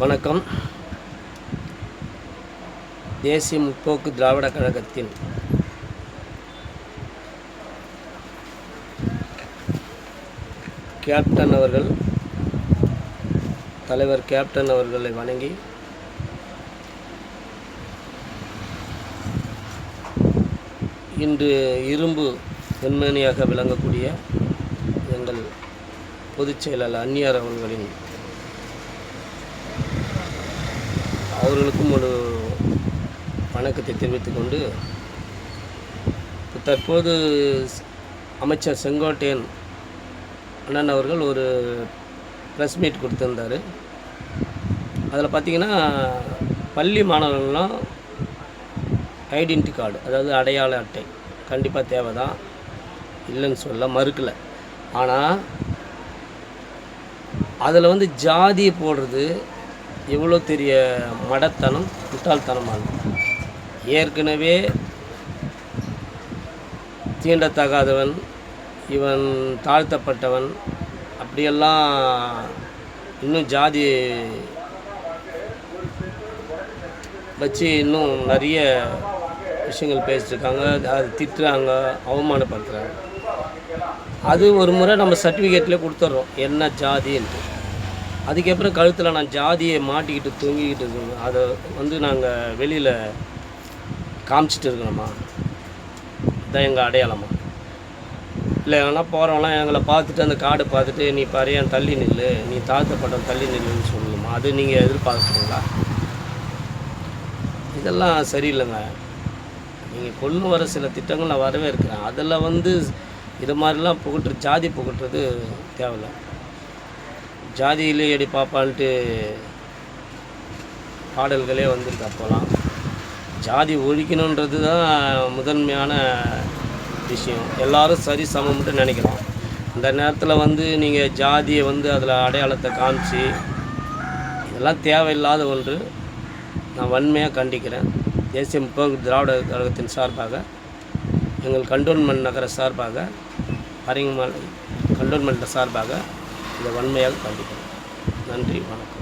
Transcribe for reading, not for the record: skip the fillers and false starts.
வணக்கம். தேசிய முற்போக்கு திராவிட கழகத்தின் கேப்டன் அவர்கள், தலைவர் கேப்டன் அவர்களை வணங்கி இன்று இரும்பு வெண்மணியாக விளங்கக்கூடிய எங்கள் பொதுச் செயலாளர் அந்நியார் அவர்களுக்கும் ஒரு வணக்கத்தை தெரிவித்துக் கொண்டு, தற்போது அமைச்சர் செங்கோட்டையன் அண்ணன் அவர்கள் ஒரு ப்ரெஸ் மீட் கொடுத்துருந்தார். அதில் பார்த்திங்கன்னா பள்ளி மாணவர்கள்லாம் ஐடென்டி கார்டு, அதாவது அடையாள அட்டை கண்டிப்பாக தேவை தான், இல்லைன்னு சொல்ல மறுக்கலை. ஆனால் அதில் ஜாதியை போடுறது எவ்வளோ பெரிய மடத்தனம், முட்டாள்தனமானது. ஏற்கனவே தீண்டத்தகாதவன், இவன் தாழ்த்தப்பட்டவன், அப்படியெல்லாம் இன்னும் ஜாதி வச்சு இன்னும் நிறைய விஷயங்கள் பேசிட்டுருக்காங்க, அது திட்டுறாங்க, அவமானப்படுத்துகிறாங்க. அது ஒரு முறை நம்ம சர்டிஃபிகேட்லேயே கொடுத்துட்றோம் என்ன ஜாதின்ட்டு. அதுக்கப்புறம் கழுத்தில் நான் ஜாதியை மாட்டிக்கிட்டு தூங்கிக்கிட்டு இருக்கணும், அதை நாங்கள் வெளியில் காமிச்சிட்டு இருக்கணுமா? இதான் எங்கள் அடையாளமா? இல்லை எங்கன்னா போகிறவங்களாம் எங்களை பார்த்துட்டு அந்த கார்டை பார்த்துட்டு நீ பறையான் தள்ளி நில்லு, நீ தாழ்த்தப்பட்டவன் தள்ளி நில்லுன்னு சொல்லணுமா? அது நீங்கள் எதிர்பார்க்குறீங்களா? இதெல்லாம் சரியில்லைங்க. நீங்கள் கொண்டு வர சில திட்டங்கள் நான் வரவேற்கிறேன். அதில் இது மாதிரிலாம் ஜாதி புகட்டுறது தேவையில்லை. ஜாதியிலே எடி பாப்பான்ட்டு பாடல்களே வந்திருக்கு. அப்போலாம் ஜாதி ஒழிக்கணுன்றது தான் முதன்மையான விஷயம். எல்லோரும் சரி சமம்ட்டு நினைக்கிறோம். இந்த நேரத்தில் நீங்கள் ஜாதியை அதில் அடையாளத்தை காமிச்சு, இதெல்லாம் தேவையில்லாத ஒன்று. நான் வன்மையாக கண்டிக்கிறேன். தேசிய முற்போக்கு திராவிட கழகத்தின் சார்பாக, எங்கள் கண்டோன்மெண்ட் நகர சார்பாக, பரிங்கமலை கண்டோன்மெண்ட் சார்பாக இதை வன்மையாக கண்டிக்கிறேன். நன்றி, வணக்கம்.